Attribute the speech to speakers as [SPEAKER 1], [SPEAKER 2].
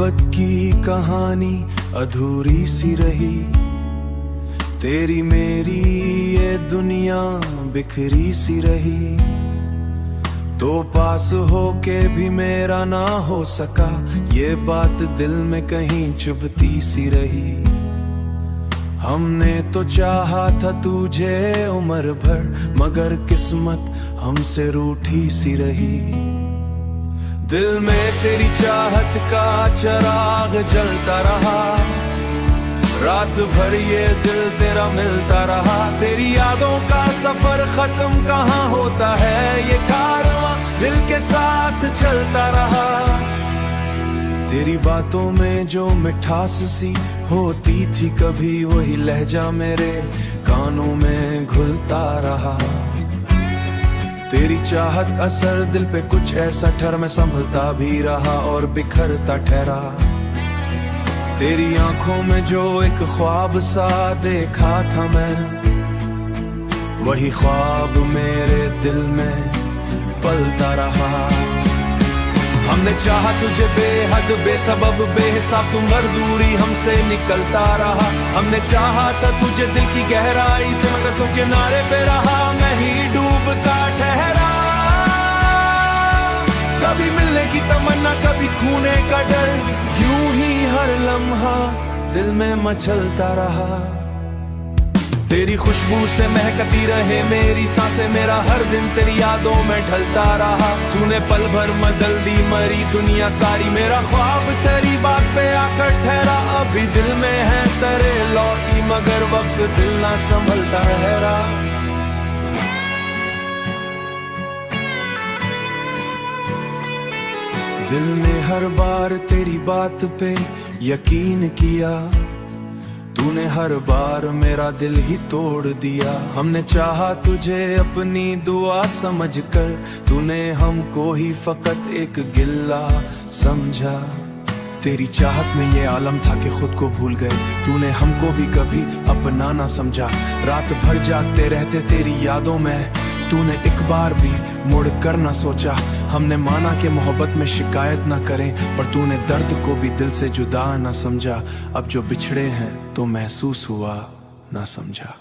[SPEAKER 1] मोहब्बत की कहानी अधूरी सी रही, तेरी मेरी ये दुनिया बिखरी सी रही। तो पास होके भी मेरा ना हो सका, ये बात दिल में कहीं चुभती सी रही। हमने तो चाहा था तुझे उम्र भर, मगर किस्मत हमसे रूठी सी रही। दिल में तेरी चाहत का चिराग जलता रहा, रात भर ये दिल तेरा मिलता रहा। तेरी यादों का सफर खत्म कहाँ होता है, ये कारवां दिल के साथ चलता रहा। तेरी बातों में जो मिठास सी होती थी कभी, वही लहजा मेरे कानों में घुलता रहा। तेरी चाहत असर दिल पे कुछ ऐसा ठहर, मैं संभलता भी रहा और बिखरता ठहरा। तेरी आंखों में जो एक ख्वाब सा देखा था मैं, वही ख्वाब मेरे दिल में पलता रहा। हमने चाहा तुझे बेहद बेसबब बेहिसाब, तू मर दूरी हमसे निकलता रहा। हमने चाहा था तुझे दिल की गहराई से, मगर तू किनारे पे रहा, मैं ही डूबता ठहरा। कभी मिलने की तमन्ना, कभी खूने का डर, यूं ही हर लम्हा दिल में मचलता रहा। तेरी खुशबू से महकती रहे मेरी सांसें, मेरा हर दिन तेरी यादों में ढलता रहा। तूने पल भर बदल दी मरी दुनिया सारी, मेरा ख्वाब तेरी बात पे आकर ठहरा। अभी दिल में है तेरे लौटी, मगर वक्त दिल ना संभलता ठहरा। दिल ने हर बार तेरी बात पे यकीन किया, तूने हर बार मेरा दिल ही तोड़ दिया। हमने चाहा तुझे अपनी दुआ समझकर, तूने हमको ही फकत एक गिल्ला समझा। तेरी चाहत में ये आलम था कि खुद को भूल गए, तूने हमको भी कभी अपना ना समझा। रात भर जागते रहते तेरी यादों में, तूने एक बार भी मुड़ कर ना सोचा। हमने माना कि मोहब्बत में शिकायत ना करें, पर तूने दर्द को भी दिल से जुदा ना समझा। अब जो बिछड़े हैं तो महसूस हुआ ना समझा।